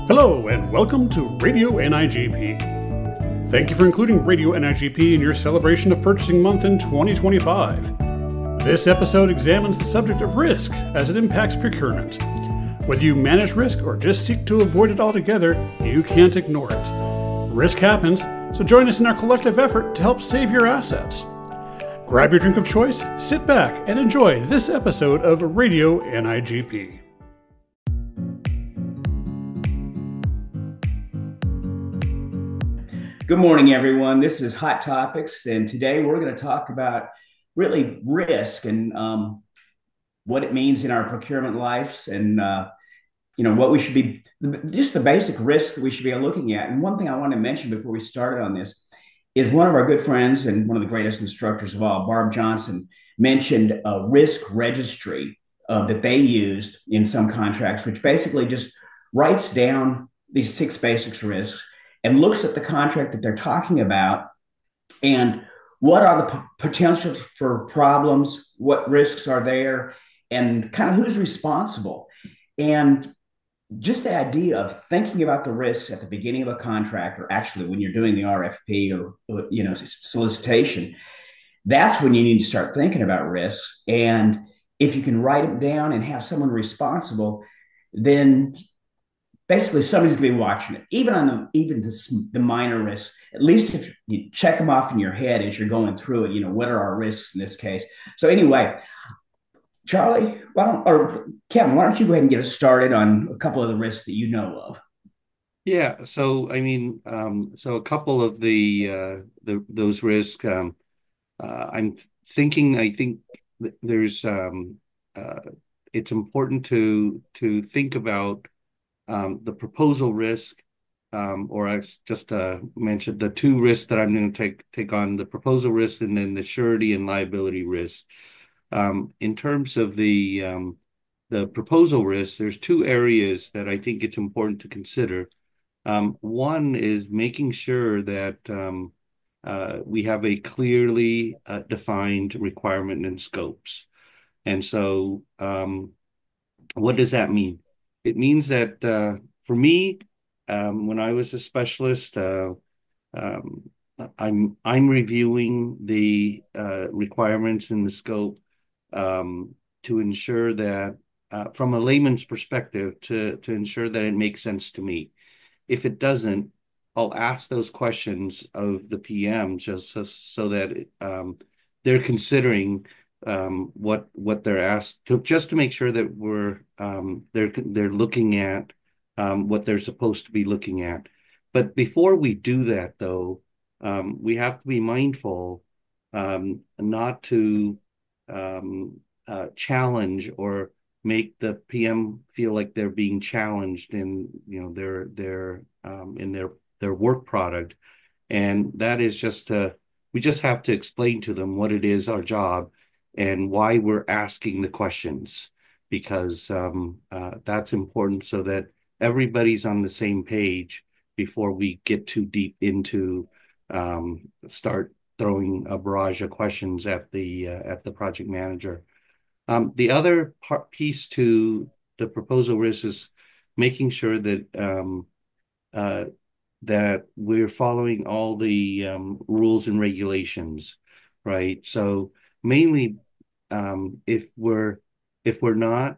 Hello and welcome to Radio NIGP. Thank you for including Radio NIGP in your celebration of Purchasing Month in 2025. This episode examines the subject of risk as it impacts procurement. Whether you manage risk or just seek to avoid it altogether, you can't ignore it. Risk happens, so join us in our collective effort to help save your assets. Grab your drink of choice, sit back, and enjoy this episode of Radio NIGP. Good morning, everyone. This is Hot Topics, and today we're going to talk about really risk and what it means in our procurement lives, and what we should be, just the basic risks that we should be looking at. And one thing I want to mention before we started on this is one of our good friends and one of the greatest instructors of all, Barb Johnson, mentioned a risk registry that they used in some contracts, which basically just writes down these 6 basic risks and looks at the contract that they're talking about and what are the potentials for problems, what risks are there, and kind of who's responsible. And just the idea of thinking about the risks at the beginning of a contract, or actually when you're doing the RFP or solicitation, that's when you need to start thinking about risks. And if you can write them down and have someone responsible, then basically somebody's going to be watching it, even on the minor risks. At least if you check them off in your head as you're going through it, what are our risks in this case? So anyway, Charlie, Kevin, why don't you go ahead and get us started on a couple of the risks that you know of? Yeah, so so a couple of those risks. I think there's it's important to think about the proposal risk, or I just mentioned the 2 risks that I'm going to take on: the proposal risk and then the surety and liability risk. In terms of the proposal risk, there's 2 areas that I think it's important to consider. One is making sure that we have a clearly defined requirement and scopes. And so what does that mean? It means that for me, when I was a specialist, I'm reviewing the requirements in the scope to ensure that, from a layman's perspective, to ensure that it makes sense to me. If it doesn't, I'll ask those questions of the PM just so that they're considering what they're asked to, just to make sure that they're looking at what they're supposed to be looking at. But before we do that, though, we have to be mindful not to challenge or make the PM feel like they're being challenged in their work product. And that is we just have to explain to them what it is, our job, and why we're asking the questions, because that's important so that everybody's on the same page before we get too deep into start throwing a barrage of questions at the project manager. The other piece to the proposal risk is making sure that that we're following all the rules and regulations, right? So mainly, if we're not,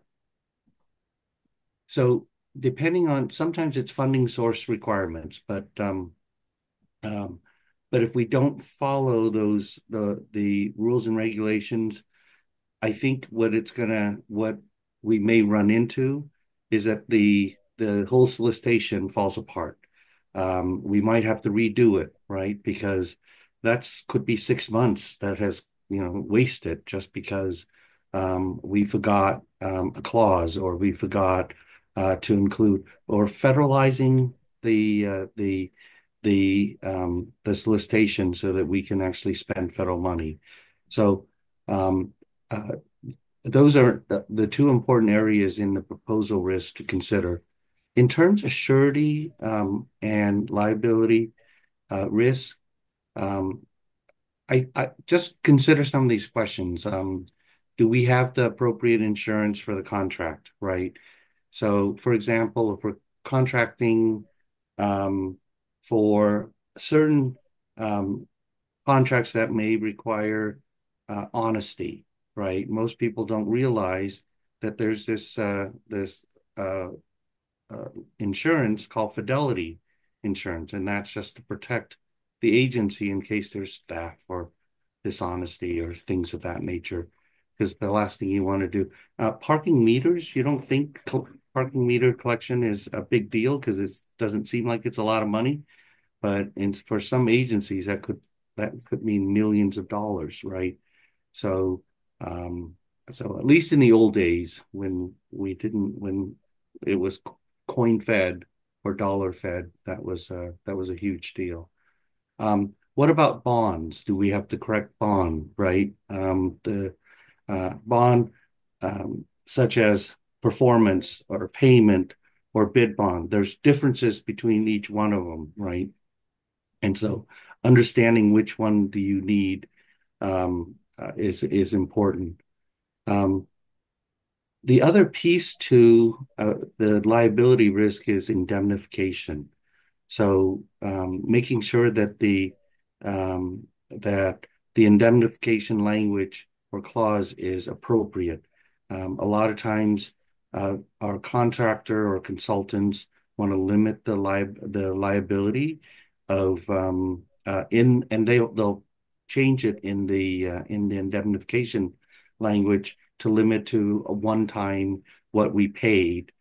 so depending on, sometimes it's funding source requirements, but if we don't follow the rules and regulations, I think what we may run into is that the whole solicitation falls apart. We might have to redo it, right? Because could be 6 months that has wasted just because we forgot a clause, or we forgot to include, or federalizing the solicitation so that we can actually spend federal money. So those are the 2 important areas in the proposal risk to consider. In terms of surety and liability risk, I just consider some of these questions. Do we have the appropriate insurance for the contract, right? So, for example, if we're contracting for certain contracts that may require honesty, right? Most people don't realize that there's this uh, insurance called fidelity insurance, and that's just to protect the agency in case there's theft or dishonesty or things of that nature. Because the last thing you want to do, parking meters, you don't think parking meter collection is a big deal because it doesn't seem like it's a lot of money, but for some agencies that could mean millions of dollars, right? So, so at least in the old days when it was coin fed or dollar fed, that was a huge deal. What about bonds? Do we have the correct bond, right? The bond, such as performance or payment or bid bond, there's differences between each one of them, right? And so understanding which one do you need is important. The other piece to the liability risk is indemnification. So making sure that the indemnification language or clause is appropriate. A lot of times, our contractor or consultants want to limit the liability of and they'll change it in the indemnification language to limit to a one time what we paid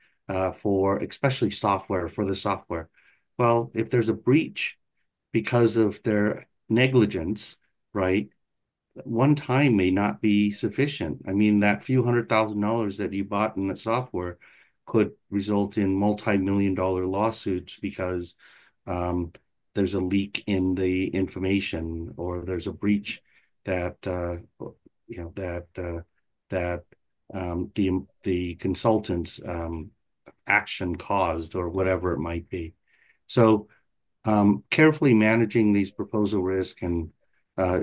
for especially for the software. Well, if there's a breach because of their negligence, right, one time may not be sufficient. I mean, that few $100,000 that you bought in the software could result in multi-million-dollar lawsuits because there's a leak in the information or there's a breach that the consultant's action caused or whatever it might be. So carefully managing these proposal risk and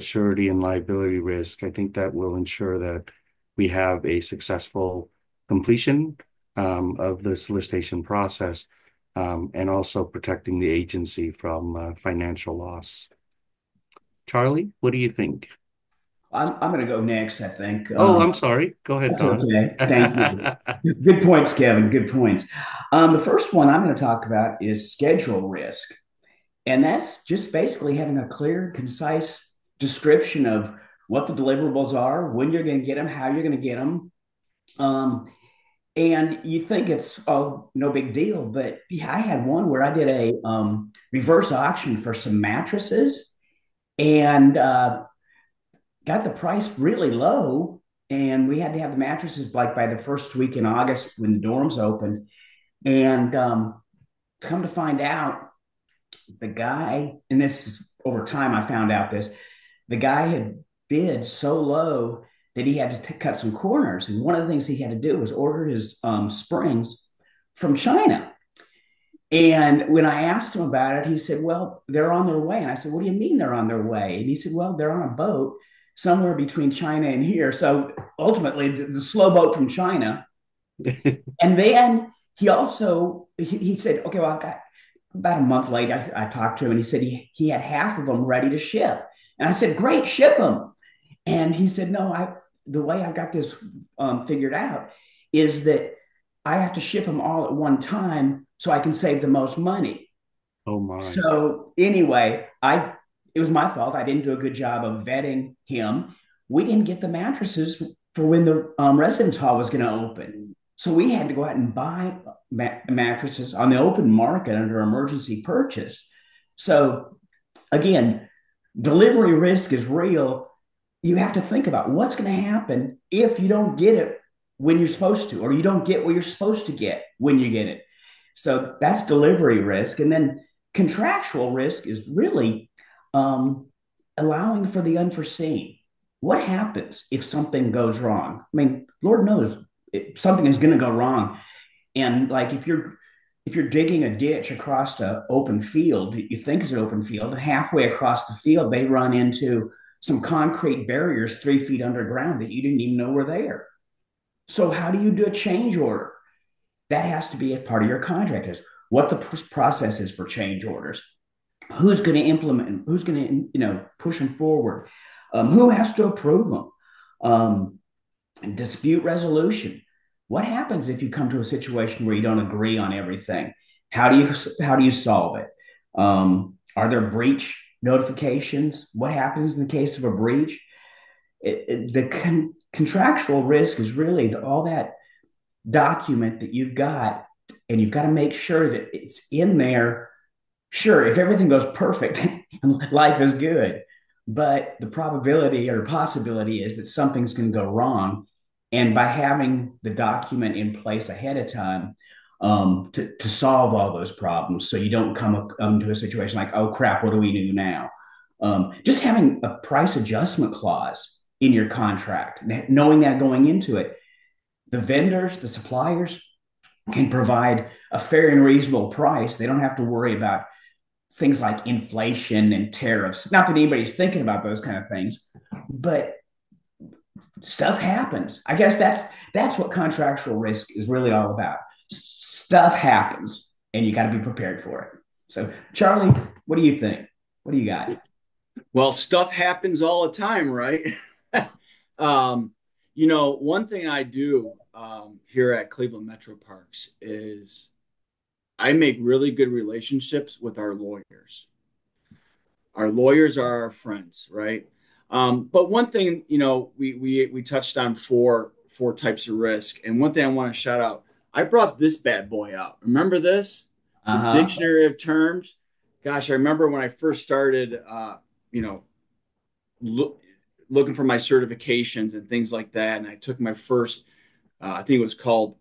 surety and liability risk, I think that will ensure that we have a successful completion of the solicitation process and also protecting the agency from financial loss. Charlie, what do you think? I'm going to go next, I think. Oh, I'm sorry. Go ahead, That's Don. okay. Thank you. Good points, Kevin. Good points. The first one I'm going to talk about is schedule risk. And that's just basically having a clear, concise description of what the deliverables are, when you're going to get them, how you're going to get them. And you think it's no big deal, but yeah, I had one where I did a reverse auction for some mattresses and got the price really low. And we had to have the mattresses like by the first week in August when the dorms opened. And come to find out, the guy, and this is over time, I found out this, the guy had bid so low that he had to cut some corners. And one of the things he had to do was order his springs from China. And when I asked him about it, he said, well, they're on their way. And I said, what do you mean they're on their way? And he said, well, they're on a boat somewhere between China and here. So ultimately, the slow boat from China. And then he also, he said, okay, well, about a month later, I talked to him and he said he had half of them ready to ship. And I said, great, ship them. And he said, no, the way I got this figured out is that I have to ship them all at one time so I can save the most money. Oh my. So anyway, it was my fault. I didn't do a good job of vetting him. We didn't get the mattresses for when the residence hall was going to open. So we had to go out and buy mattresses on the open market under emergency purchase. So again, delivery risk is real. You have to think about what's going to happen if you don't get it when you're supposed to, or you don't get what you're supposed to get when you get it. So that's delivery risk. And then contractual risk is really allowing for the unforeseen. What happens if something goes wrong? I mean, Lord knows something is going to go wrong. And like if you're digging a ditch across an open field, you think is an open field, halfway across the field, they run into some concrete barriers 3 feet underground that you didn't even know were there. So how do you do a change order? That has to be a part of your contract. Is what the process is for change orders, who's going to implement, who's going to, push them forward, who has to approve them, and dispute resolution. What happens if you come to a situation where you don't agree on everything? How do you solve it? Are there breach notifications? What happens in the case of a breach? The contractual risk is really all that document that you've got, and you've got to make sure that it's in there. Sure, if everything goes perfect, life is good, but the probability or possibility is that something's going to go wrong. And by having the document in place ahead of time, to solve all those problems, so you don't come to a situation like, oh crap, what do we do now? Just having a price adjustment clause in your contract, knowing that going into it, the vendors, the suppliers can provide a fair and reasonable price. They don't have to worry about things like inflation and tariffs. Not that anybody's thinking about those kind of things, but stuff happens. I guess that's what contractual risk is really all about. Stuff happens, and you got to be prepared for it. So, Charlie, what do you think? What do you got? Well, stuff happens all the time, right? One thing I do here at Cleveland Metro Parks is I make really good relationships with our lawyers. Our lawyers are our friends, right? But one thing, we touched on four types of risk, and one thing I want to shout out, I brought this bad boy out. Remember this? The dictionary of terms. Gosh, I remember when I first started, looking for my certifications and things like that, and I took my first, I think it was called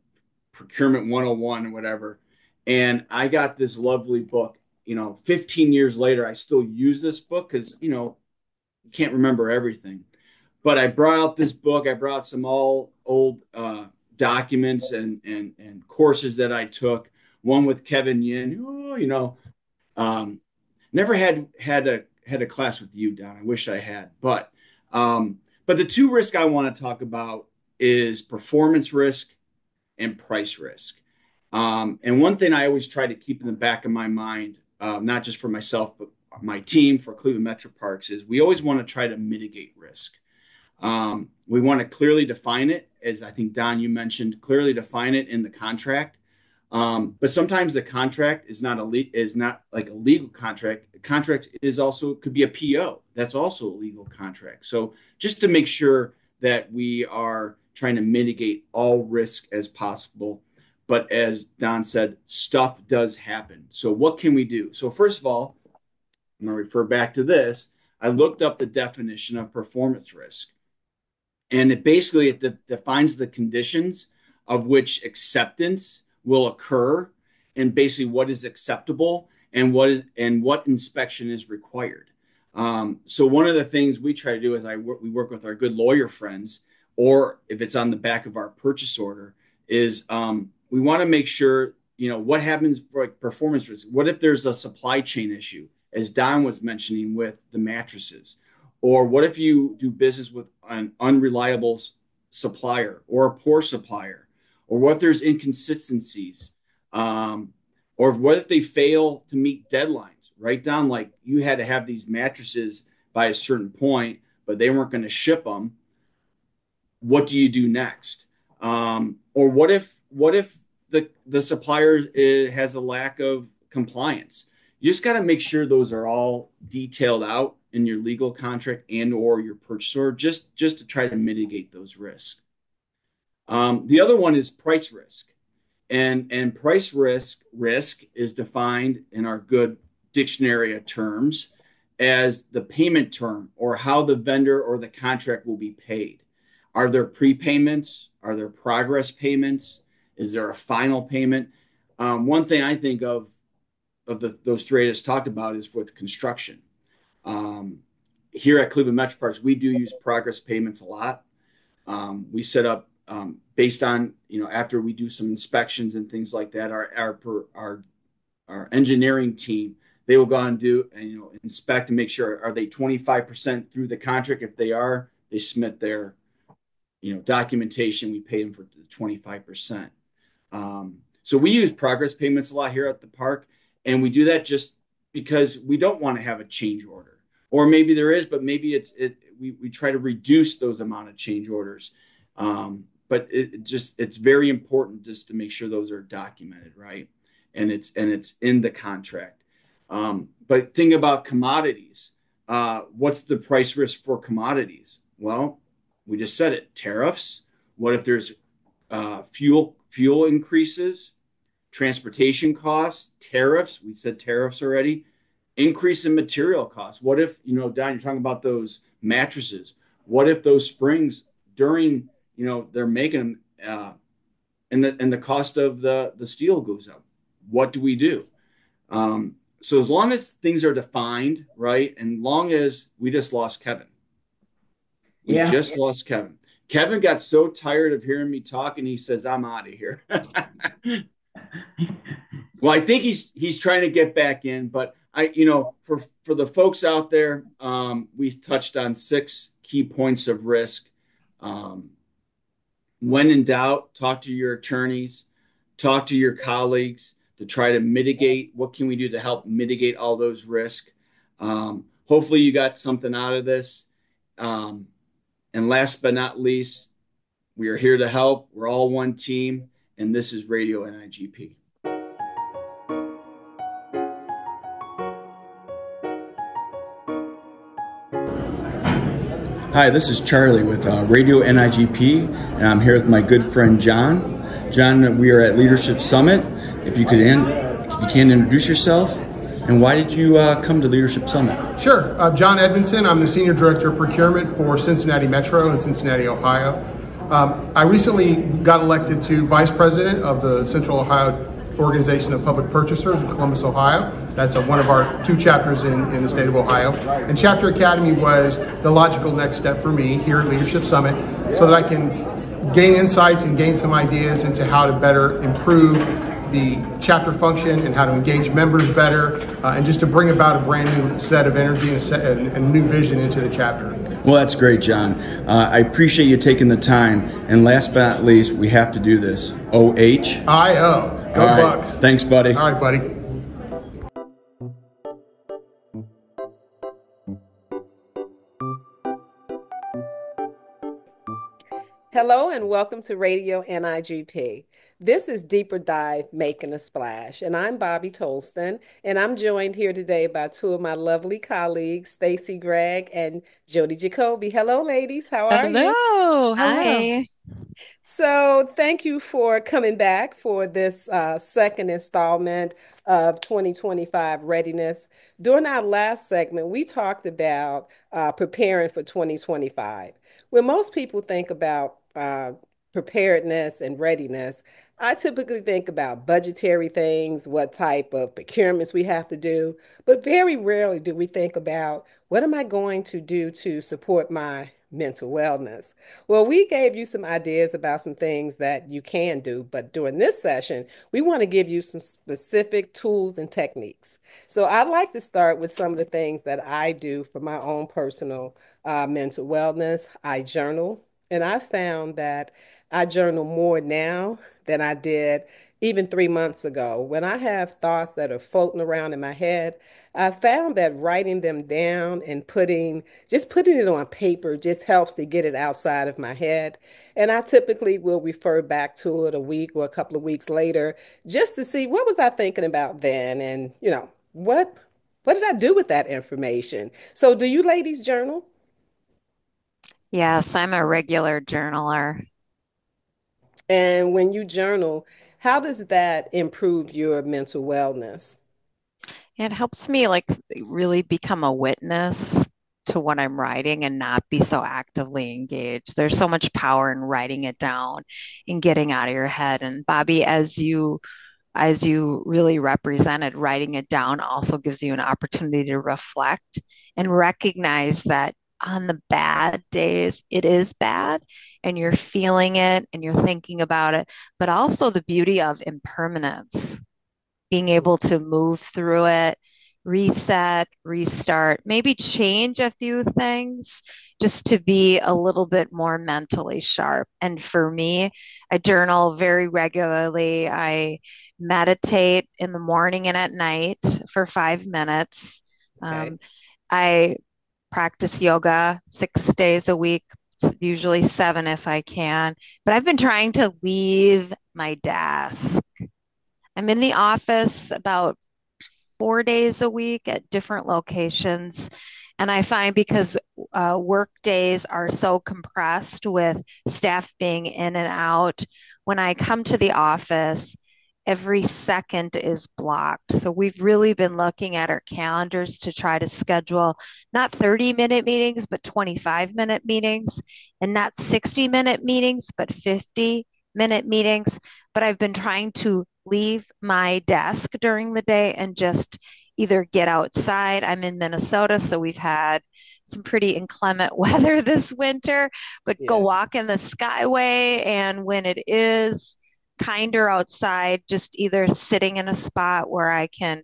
Procurement 101 or whatever, and I got this lovely book. 15 years later, I still use this book because, you can't remember everything. But I brought out this book. I brought some all old documents and courses that I took. One with Kevin Yin, who, never had a class with you, Don. I wish I had. But the two risks I want to talk about is performance risk and price risk. And one thing I always try to keep in the back of my mind, not just for myself, but my team for Cleveland Metro Parks, is we always want to try to mitigate risk. We want to clearly define it, as I think, Don, you mentioned, clearly define it in the contract. But sometimes the contract is not like a legal contract. A contract could be a PO. That's also a legal contract. So just to make sure that we are trying to mitigate all risk as possible. But as Don said, stuff does happen. So what can we do? So first of all, I'm going to refer back to this. I looked up the definition of performance risk. And it defines the conditions of which acceptance will occur, and basically what is acceptable and what inspection is required. So one of the things we try to do is we work with our good lawyer friends, or if it's on the back of our purchase order, is we want to make sure, what happens for performance risk. What if there's a supply chain issue, as Don was mentioning with the mattresses? Or what if you do business with an unreliable supplier or a poor supplier? Or what if there's inconsistencies? Or what if they fail to meet deadlines, right, Don? Like you had to have these mattresses by a certain point, but they weren't going to ship them. What do you do next? Or what if the supplier has a lack of compliance? You just got to make sure those are all detailed out in your legal contract and or your purchase order, just to try to mitigate those risks. The other one is price risk. And price risk is defined in our good dictionary of terms as the payment term, or how the vendor or the contract will be paid. Are there prepayments? Are there progress payments? Is there a final payment? One thing I think of those three I just talked about is with construction. Here at Cleveland Metro Parks, we do use progress payments a lot. We set up based on, after we do some inspections and things like that, our engineering team, they will go out and do and inspect and make sure, are they 25% through the contract? If they are, they submit their documentation. We pay them for 25%. So we use progress payments a lot here at the park, and we do that just because we don't want to have a change order, or maybe there is, but maybe we try to reduce those amount of change orders. But it's very important just to make sure those are documented, right? And it's in the contract. But think about commodities. What's the price risk for commodities? Well, we just said it, tariffs. What if there's fuel increases, transportation costs, tariffs? We said tariffs already. Increase in material costs. What if, Don, you're talking about those mattresses. What if those springs during, they're making them, and the cost of the steel goes up? What do we do? So as long as things are defined, right, and long as we just lost Kevin. We just lost Kevin. Kevin got so tired of hearing me talk, and he says, I'm out of here. Well, I think he's trying to get back in, but for the folks out there, we touched on 6 key points of risk. When in doubt, talk to your attorneys, talk to your colleagues to try to mitigate. What can we do to help mitigate all those risks? Hopefully you got something out of this. And last but not least, we are here to help. We're all one team, and this is Radio NIGP. Hi, this is Charlie with Radio NIGP, and I'm here with my good friend John. John, we are at Leadership Summit. If you can introduce yourself, and why did you come to Leadership Summit? Sure. John Edmondson. I'm the Senior Director of Procurement for Cincinnati Metro in Cincinnati, Ohio. I recently got elected to Vice President of the Central Ohio Organization of Public Purchasers in Columbus, Ohio. That's one of our 2 chapters in the state of Ohio. And Chapter Academy was the logical next step for me here at Leadership Summit so that I can gain insights and gain some ideas into how to better improve the chapter function and how to engage members better, and just to bring about a brand new set of energy and a new vision into the chapter. Well, that's great, John. I appreciate you taking the time. And last but not least, we have to do this. OHIO. Go Bucks. Thanks, buddy. All right, buddy. Hello and welcome to Radio NIGP. This is Deeper Dive Making a Splash, and I'm Bobby Tolston, and I'm joined here today by 2 of my lovely colleagues, Stacy Gregg and Jody Jacoby. Hello, ladies. How are you? Hello. Hi. So thank you for coming back for this second installment of 2025 readiness. During our last segment, we talked about preparing for 2025. When most people think about preparedness and readiness, I typically think about budgetary things, what type of procurements we have to do, but very rarely do we think about what am I going to do to support my mental wellness. Well, we gave you some ideas about some things that you can do, but during this session, we want to give you some specific tools and techniques. So I'd like to start with some of the things that I do for my own personal mental wellness. I journal, and I found that I journal more now than I did even 3 months ago. When I have thoughts that are floating around in my head, I found that writing them down and putting it on paper just helps to get it outside of my head. And I typically will refer back to it a week or a couple of weeks later just to see what was I thinking about then, and what did I do with that information. So do you ladies journal? Yes, I'm a regular journaler. And when you journal, how does that improve your mental wellness? It helps me really become a witness to what I'm writing and not be so actively engaged. There's so much power in writing it down and getting out of your head. And Bobby, as you really represented, writing it down also gives you an opportunity to reflect and recognize that on the bad days, it is bad and you're feeling it and you're thinking about it, but also the beauty of impermanence, being able to move through it reset, restart, maybe change a few things just to be a little bit more mentally sharp. And for me, I journal very regularly. I meditate in the morning and at night for 5 minutes. Okay. Um, I practice yoga 6 days a week, usually seven if I can. But I've been trying to leave my desk. I'm in the office about 4 days a week at different locations. And I find because work days are so compressed with staff being in and out, when I come to the office, every second is blocked. So we've really been looking at our calendars to try to schedule not 30-minute meetings, but 25-minute meetings, and not 60-minute meetings, but 50-minute meetings. But I've been trying to leave my desk during the day and just either get outside. I'm in Minnesota, so we've had some pretty inclement weather this winter, but go Yeah. walk in the Skyway. And when it is kinder outside, just either sitting in a spot where I can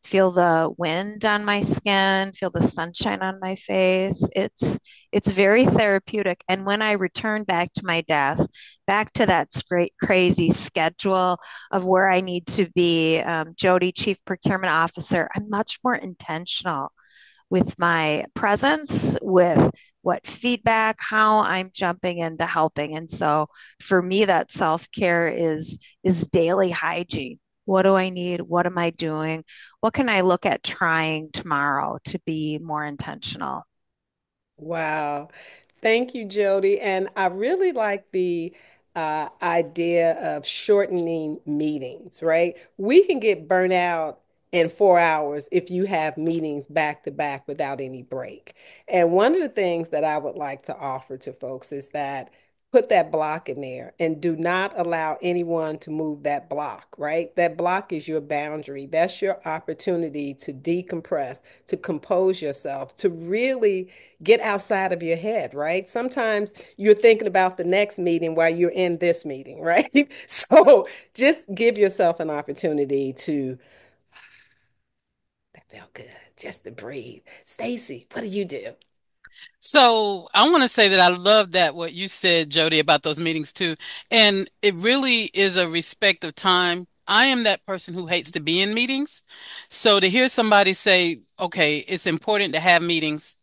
feel the wind on my skin, feel the sunshine on my face. It's very therapeutic. And when I return back to my desk, back to that great crazy schedule of where I need to be, Jody, Chief Procurement Officer, I'm much more intentional with my presence, with what feedback, how I'm jumping into helping. And so for me, that self-care is daily hygiene. What do I need? What am I doing? What can I look at trying tomorrow to be more intentional? Wow. Thank you, Jody. And I really like the idea of shortening meetings, right? We can get burnt out in 4 hours if you have meetings back to back without any break. And one of the things that I would like to offer to folks is that put that block in there and do not allow anyone to move that block, right? That block is your boundary. That's your opportunity to decompress, to compose yourself, to really get outside of your head, right? Sometimes you're thinking about the next meeting while you're in this meeting, right? So just give yourself an opportunity to, that felt good, just to breathe. Stacy, what do you do? So I want to say that I love that what you said, Jody, about those meetings too. And it really is a respect of time. I am that person who hates to be in meetings. So to hear somebody say, okay, it's important to have meetings,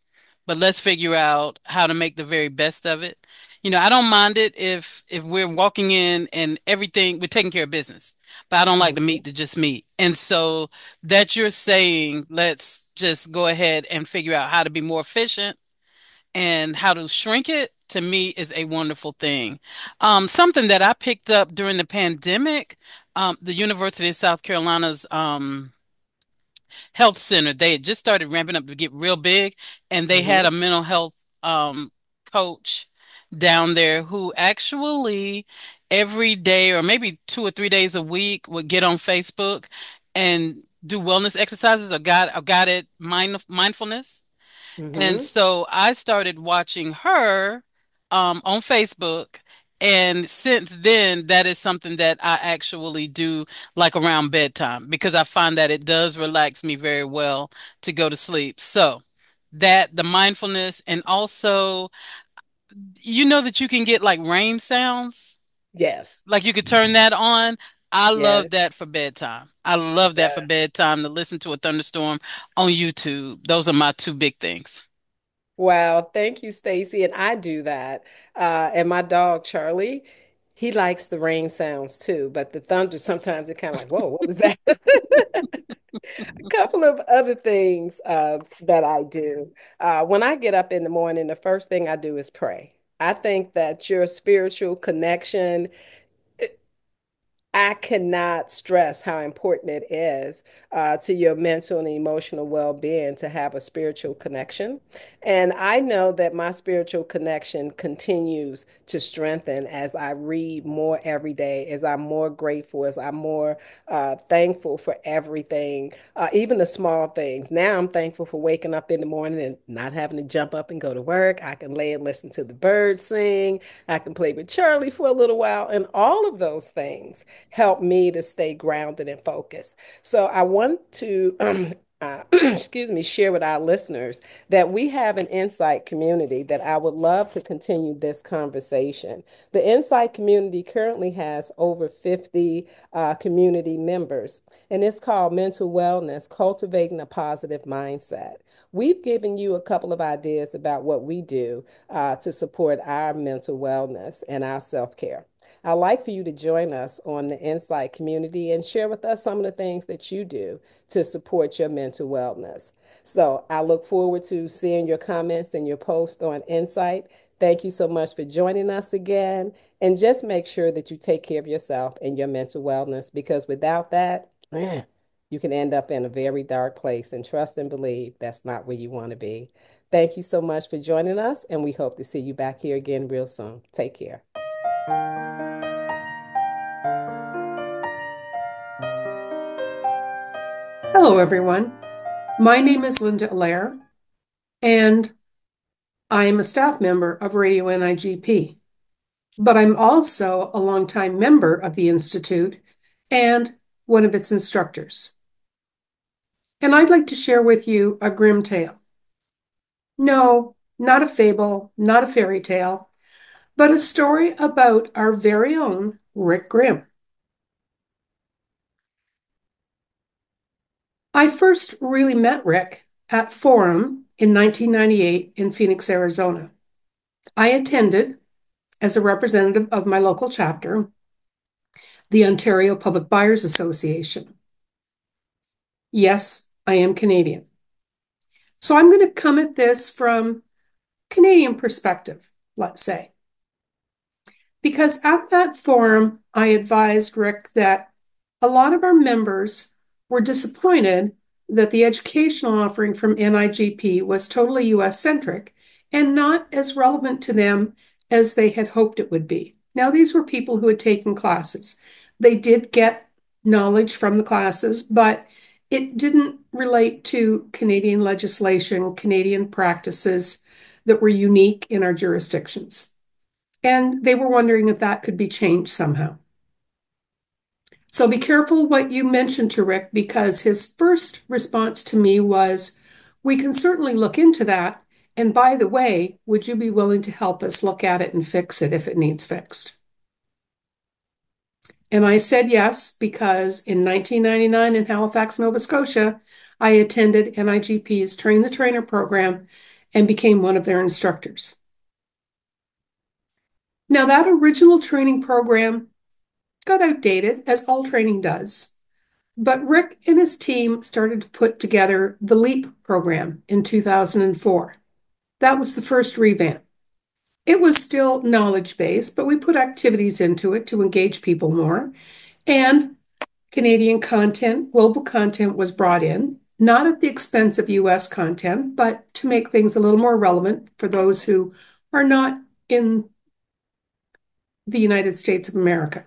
but let's figure out how to make the very best of it. I don't mind it if we're walking in and everything, we're taking care of business, but I don't like to Mhm. meet to just meet. And so that you're saying, let's just go ahead and figure out how to be more efficient and how to shrink it to me is a wonderful thing. Something that I picked up during the pandemic, the University of South Carolina's health center, they had just started ramping up to get real big, and they had Mhm. a mental health coach down there who actually every day or maybe 2 or 3 days a week would get on Facebook and do wellness exercises or guided mindfulness. And Mhm. so I started watching her on Facebook. And since then, that is something that I actually do like around bedtime because I find that it does relax me very well to go to sleep. So that the mindfulness and also, that you can get like rain sounds, Yes. like you could turn that on. I Yes. love that for bedtime. I love that for Yes. bedtime to listen to a thunderstorm on YouTube. Those are my two big things. Wow, thank you, Stacy. And I do that. And my dog, Charlie, he likes the rain sounds too, but the thunder sometimes it kind of like, whoa, what was that? A couple of other things that I do. When I get up in the morning, the first thing I do is pray. I think that your spiritual connection I cannot stress how important it is to your mental and emotional well-being to have a spiritual connection. And I know that my spiritual connection continues to strengthen as I read more every day, as I'm more grateful, as I'm more thankful for everything, even the small things. Now I'm thankful for waking up in the morning and not having to jump up and go to work. I can lay and listen to the birds sing. I can play with Charlie for a little while, and all of those things help me to stay grounded and focused. So I want to excuse me, share with our listeners that we have an Insight community that I would love to continue this conversation. The Insight community currently has over 50 community members, and it's called Mental Wellness, Cultivating a Positive Mindset. We've given you a couple of ideas about what we do to support our mental wellness and our self-care. I'd like for you to join us on the Insight community and share with us some of the things that you do to support your mental wellness. So I look forward to seeing your comments and your post on Insight. Thank you so much for joining us again. And just make sure that you take care of yourself and your mental wellness, because without that, you can end up in a very dark place. And trust and believe that's not where you want to be. Thank you so much for joining us, and we hope to see you back here again real soon. Take care. Hello, everyone. My name is Linda Allaire, and I am a staff member of Radio NIGP, but I'm also a longtime member of the Institute and one of its instructors. And I'd like to share with you a grim tale. No, not a fable, not a fairy tale, but a story about our very own Rick Grimm. I first really met Rick at Forum in 1998 in Phoenix, Arizona. I attended, as a representative of my local chapter, the Ontario Public Buyers Association. Yes, I am Canadian. So I'm going to come at this from Canadian perspective, let's say. Because at that forum, I advised Rick that a lot of our members were disappointed that the educational offering from NIGP was totally US-centric and not as relevant to them as they had hoped it would be. Now, these were people who had taken classes. They did get knowledge from the classes, but it didn't relate to Canadian legislation, Canadian practices that were unique in our jurisdictions. And they were wondering if that could be changed somehow. So be careful what you mention to Rick, because his first response to me was, we can certainly look into that. And by the way, would you be willing to help us look at it and fix it if it needs fixed? And I said yes, because in 1999 in Halifax, Nova Scotia, I attended NIGP's Train the Trainer program and became one of their instructors. Now, that original training program got outdated, as all training does. But Rick and his team started to put together the LEAP program in 2004. That was the first revamp. It was still knowledge-based, but we put activities into it to engage people more. And Canadian content, global content was brought in, not at the expense of US content, but to make things a little more relevant for those who are not in the United States of America.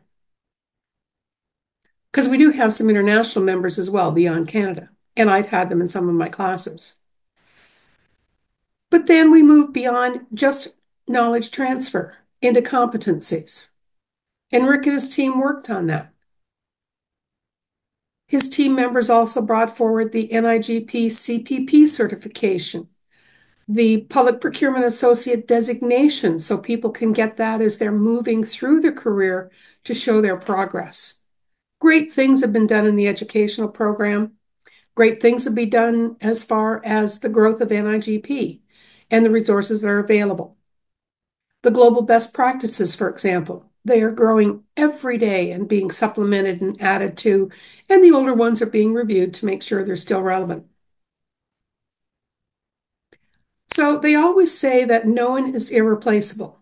Because we do have some international members as well beyond Canada, and I've had them in some of my classes. But then we moved beyond just knowledge transfer into competencies. And Rick and his team worked on that. His team members also brought forward the NIGP CPP certification, the Public Procurement Associate designation, so people can get that as they're moving through their career to show their progress. Great things have been done in the educational program. Great things have been done as far as the growth of NIGP and the resources that are available. The global best practices, for example, they are growing every day and being supplemented and added to, and the older ones are being reviewed to make sure they're still relevant. So they always say that no one is irreplaceable.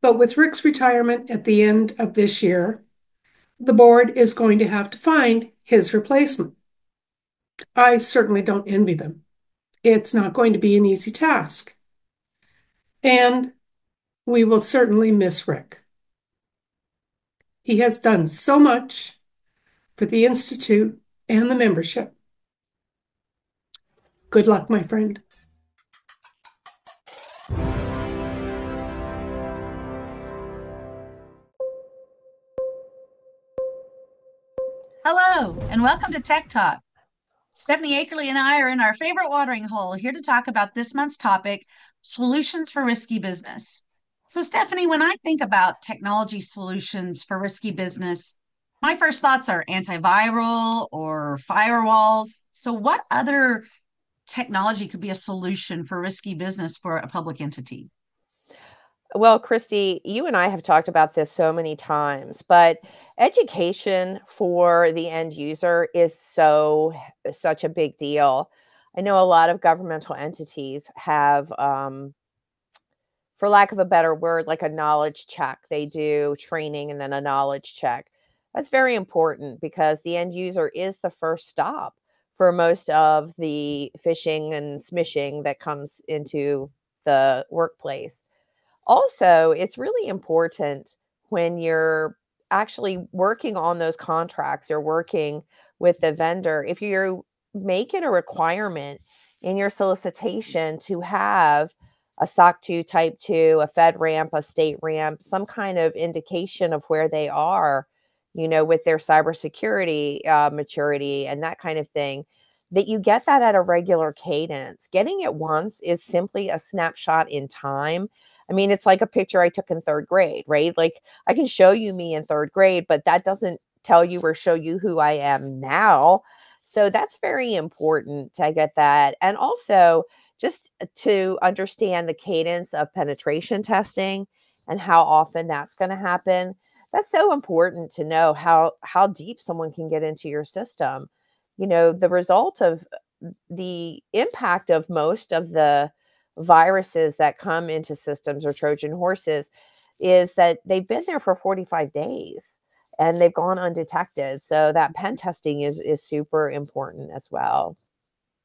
But with Rick's retirement at the end of this year, the board is going to have to find his replacement. I certainly don't envy them. It's not going to be an easy task. And we will certainly miss Rick. He has done so much for the Institute and the membership. Good luck, my friend. Hello, and welcome to Tech Talk. Stephanie Akerley and I are in our favorite watering hole here to talk about this month's topic, solutions for risky business. So, Stephanie, when I think about technology solutions for risky business, my first thoughts are antiviral or firewalls. So, what other technology could be a solution for risky business for a public entity? Well, Christy, you and I have talked about this so many times, but education for the end user is such a big deal. I know a lot of governmental entities have, for lack of a better word, like a knowledge check. They do training and then a knowledge check. That's very important because the end user is the first stop for most of the phishing and smishing that comes into the workplace. Also, it's really important when you're actually working on those contracts or working with the vendor, if you make it a requirement in your solicitation to have a SOC 2 Type 2, a FedRAMP, a state ramp, some kind of indication of where they are, with their cybersecurity maturity and that kind of thing, that you get that at a regular cadence. Getting it once is simply a snapshot in time. I mean, it's like a picture I took in third grade, right? Like I can show you me in third grade, but that doesn't tell you or show you who I am now. So that's very important to get that. And also just to understand the cadence of penetration testing and how often that's going to happen. That's so important to know how deep someone can get into your system. The result of the impact of most of the viruses that come into systems or Trojan horses is that they've been there for 45 days and they've gone undetected. So that pen testing is super important as well.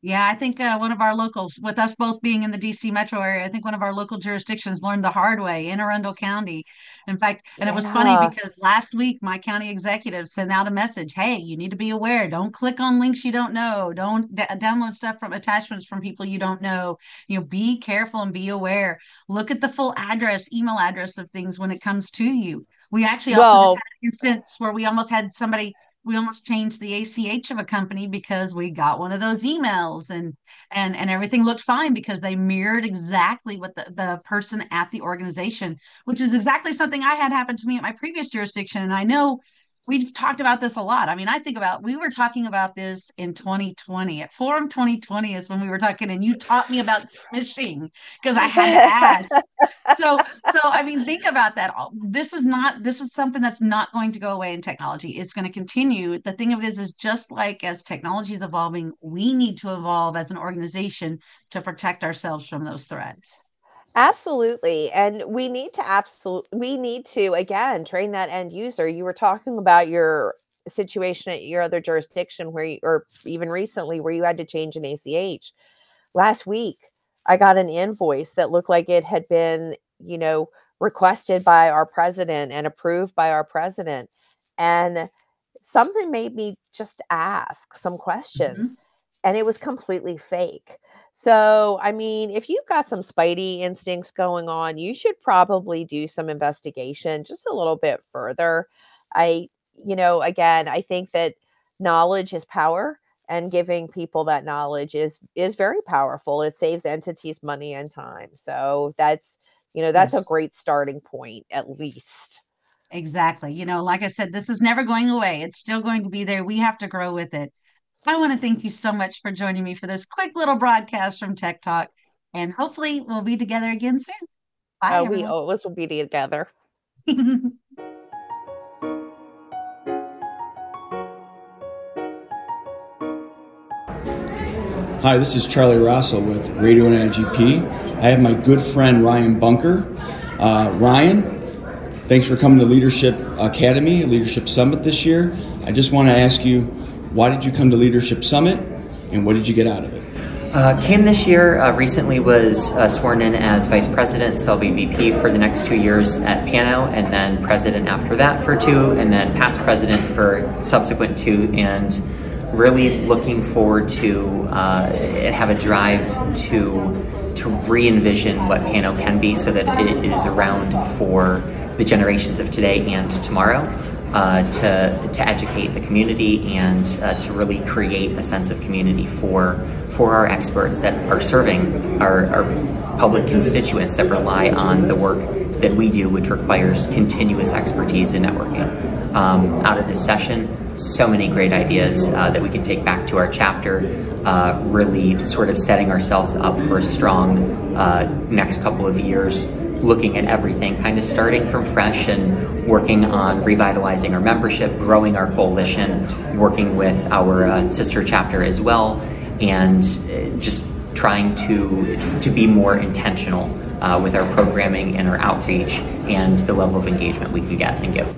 Yeah, I think one of our locals, with us both being in the DC metro area, I think one of our local jurisdictions learned the hard way, Anne Arundel County. In fact, and it was funny because last week my county executive sent out a message, hey, you need to be aware. Don't click on links you don't know. Don't download stuff from attachments from people you don't know. Be careful and be aware. Look at the full address, email address of things when it comes to you. We actually also just had an instance where we almost changed the ACH of a company because we got one of those emails and everything looked fine because they mirrored exactly what the person at the organization, which is exactly something I had happen to me at my previous jurisdiction. And I know we've talked about this a lot. I mean, we were talking about this in 2020 at Forum 2020 is when we were talking, and you taught me about smishing because I had to ask. So I mean, think about that. This is something that's not going to go away in technology. It's going to continue. The thing of it is just like as technology is evolving, we need to evolve as an organization to protect ourselves from those threats. Absolutely. And we need to, again, train that end user. You were talking about your situation at your other jurisdiction or even recently where you had to change an ACH. Last week, I got an invoice that looked like it had been, requested by our president and approved by our president. And something made me just ask some questions, and it was completely fake. So, I mean, if you've got some spidey instincts going on, you should probably do some investigation just a little bit further. Again, I think that knowledge is power, and giving people that knowledge is very powerful. It saves entities money and time. So that's a great starting point, at least. Exactly. Like I said, this is never going away. It's still going to be there. We have to grow with it. I want to thank you so much for joining me for this quick little broadcast from Tech Talk, and hopefully we'll be together again soon. Bye, we always will be together. Hi, this is Charlie Rossel with Radio NIGP. I have my good friend Ryan Bunker. Ryan, thanks for coming to Leadership Academy, Leadership Summit this year. I just want to ask you, why did you come to Leadership Summit, and what did you get out of it? Came this year, recently was sworn in as Vice President, so I'll be VP for the next 2 years at Pano, and then President after that for 2, and then past President for subsequent 2, and really looking forward to have a drive to re-envision what Pano can be so that it is around for the generations of today and tomorrow. to educate the community and to really create a sense of community for our experts that are serving our public constituents that rely on the work that we do, which requires continuous expertise in networking. Out of this session, so many great ideas that we can take back to our chapter, really sort of setting ourselves up for a strong next couple of years, looking at everything, kind of starting from fresh and working on revitalizing our membership, growing our coalition, working with our sister chapter as well, and just trying to be more intentional with our programming and our outreach and the level of engagement we can get and give.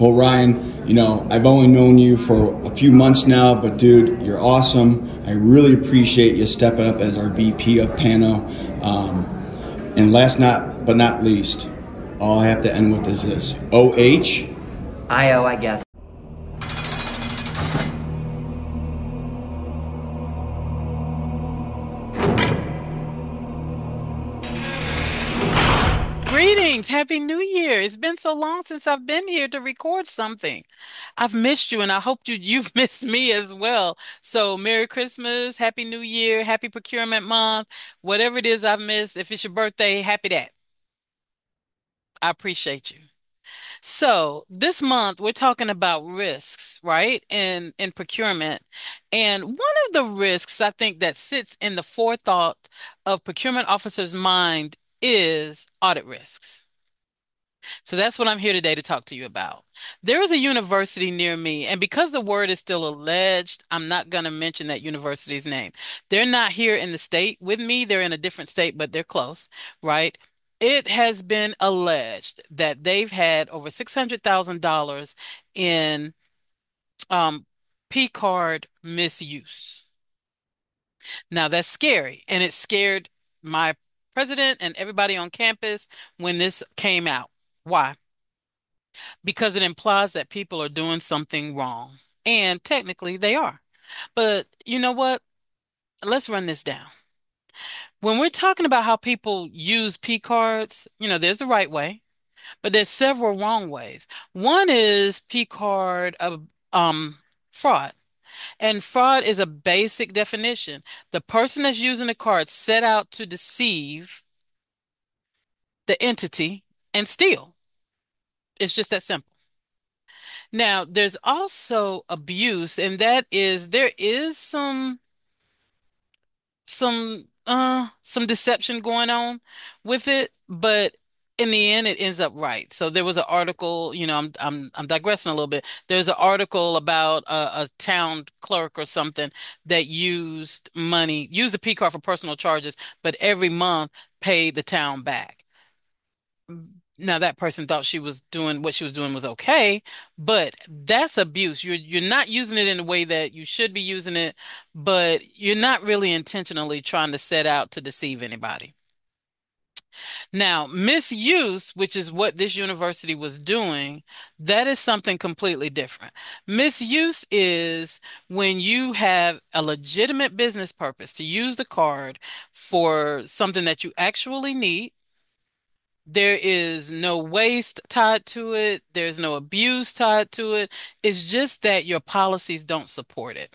Well, Ryan, you know, I've only known you for a few months now, but dude, you're awesome. I really appreciate you stepping up as our VP of Pano. And last but not least, all I have to end with is this. OH? IO, I guess. Greetings. Happy New Year. It's been so long since I've been here to record something. I've missed you and I hope you've missed me as well. So Merry Christmas, Happy New Year, Happy Procurement Month, whatever it is I've missed. If it's your birthday, happy that. I appreciate you. So this month we're talking about risks, right? In procurement. And one of the risks I think that sits in the forethought of procurement officers' mind is audit risks. So that's what I'm here today to talk to you about. There is a university near me, and because the word is still alleged, I'm not going to mention that university's name. They're not here in the state with me. They're in a different state, but they're close, right? It has been alleged that they've had over $600,000 in P card misuse. Now that's scary, and it scared my president and everybody on campus when this came out. Why? Because it implies that people are doing something wrong. And technically they are. But you know what? Let's run this down. When we're talking about how people use P cards, there's the right way, but there's several wrong ways. One is P card fraud. And fraud is a basic definition. The person that's using the card set out to deceive the entity and steal. It's just that simple. Now, there's also abuse, and that is there is some deception going on with it, but in the end it ends up right. So there was an article, I'm digressing a little bit. There's an article about a town clerk or something that used the P card for personal charges, but every month paid the town back. Now that person thought she was doing what she was doing was okay, but that's abuse. You're not using it in the way that you should be using it, but you're not really intentionally trying to set out to deceive anybody. Now, misuse, which is what this university was doing, that is something completely different. Misuse is when you have a legitimate business purpose to use the card for something that you actually need. There is no waste tied to it. There's no abuse tied to it. It's just that your policies don't support it.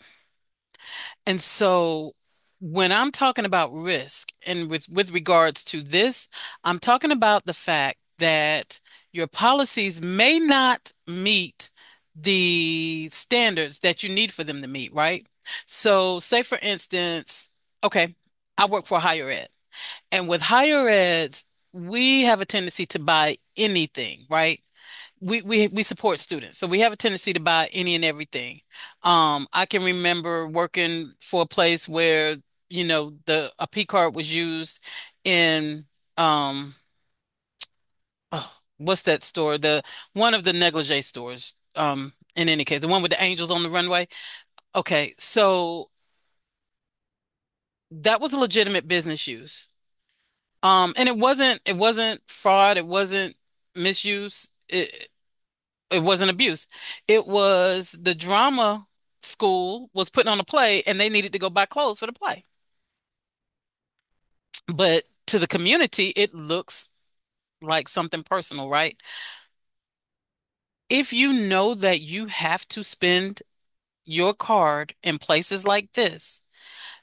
And so when I'm talking about risk and with regards to this, I'm talking about the fact that your policies may not meet the standards that you need for them to meet, right? So say for instance, okay, I work for higher ed. And with higher eds, we have a tendency to buy anything, right? We support students, so we have a tendency to buy any and everything. I can remember working for a place where, a P card was used in what's that store? The one of the negligee stores. In any case, the one with the angels on the runway. Okay, so that was a legitimate business use. And it wasn't fraud, it wasn't misuse, it wasn't abuse. It was the drama school was putting on a play and they needed to go buy clothes for the play. But to the community, it looks like something personal, right? if you know that you have to spend your card in places like this,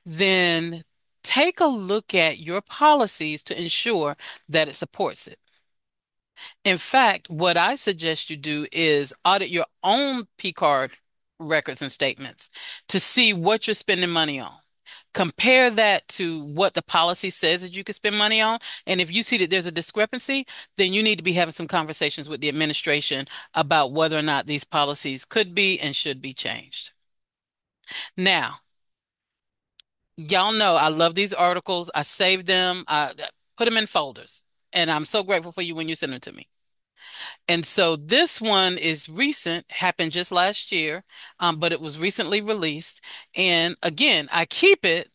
then take a look at your policies to ensure that it supports it. In fact, what I suggest you do is audit your own P card records and statements to see what you're spending money on. Compare that to what the policy says that you can spend money on. And if you see that there's a discrepancy, then you need to be having some conversations with the administration about whether or not these policies could be and should be changed. Now, y'all know I love these articles. I save them, I put them in folders, and I'm so grateful for you when you send them to me. And so this one is recent, happened just last year, but it was recently released. And again, I keep it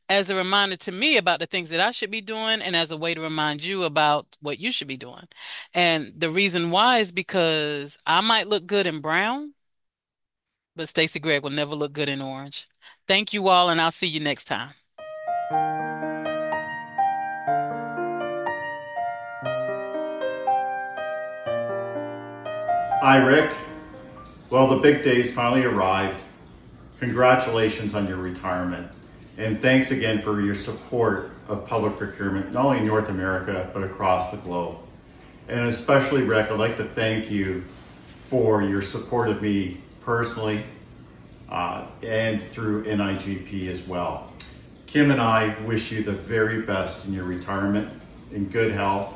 as a reminder to me about the things that I should be doing and as a way to remind you about what you should be doing. And the reason why is because I might look good in brown, but Stacey Gregg will never look good in orange. Thank you all, and I'll see you next time. Hi, Rick. Well, the big day's finally arrived. Congratulations on your retirement. And thanks again for your support of public procurement, not only in North America, but across the globe. And especially, Rick, I'd like to thank you for your support of me personally and through NIGP as well. Kim and I wish you the very best in your retirement, in good health.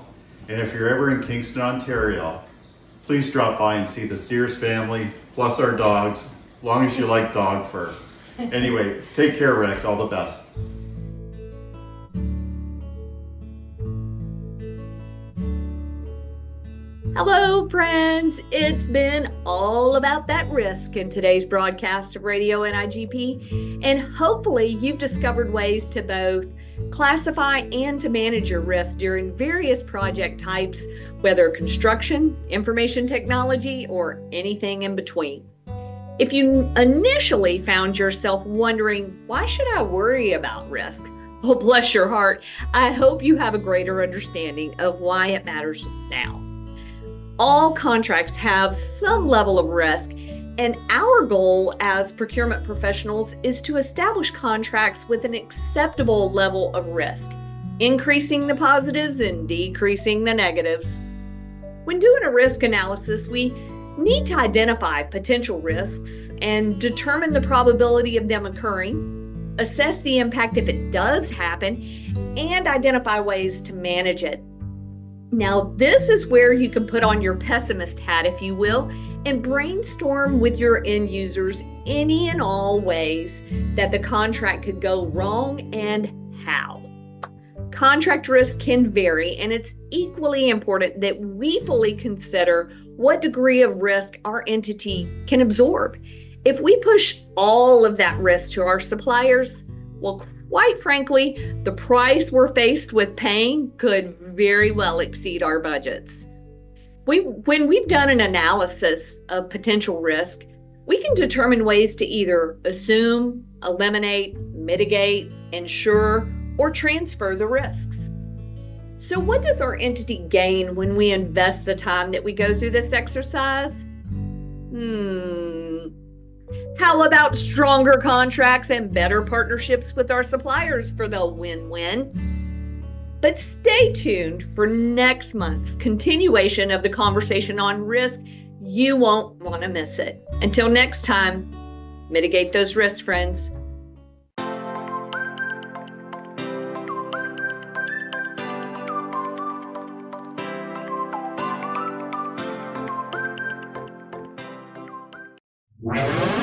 And if you're ever in Kingston, Ontario, please drop by and see the Sears family, plus our dogs, as long as you like dog fur. Anyway, take care, Rick. All the best. Hello, friends. It's been all about that risk in today's broadcast of Radio NIGP, and hopefully you've discovered ways to both classify and to manage your risk during various project types, whether construction, information technology, or anything in between. If you initially found yourself wondering, why should I worry about risk? Oh, bless your heart. I hope you have a greater understanding of why it matters now. All contracts have some level of risk, and our goal as procurement professionals is to establish contracts with an acceptable level of risk, increasing the positives and decreasing the negatives. When doing a risk analysis, we need to identify potential risks and determine the probability of them occurring, assess the impact if it does happen, and identify ways to manage it. Now, this is where you can put on your pessimist hat, if you will, and brainstorm with your end users any and all ways that the contract could go wrong and how. Contract risk can vary, and it's equally important that we fully consider what degree of risk our entity can absorb. If we push all of that risk to our suppliers, well, quite frankly, the price we're faced with paying could very well exceed our budgets. When we've done an analysis of potential risk, we can determine ways to either assume, eliminate, mitigate, insure, or transfer the risks. So what does our entity gain when we invest the time that we go through this exercise? How about stronger contracts and better partnerships with our suppliers for the win-win? But stay tuned for next month's continuation of the conversation on risk. You won't want to miss it. Until next time, mitigate those risks, friends. Wow.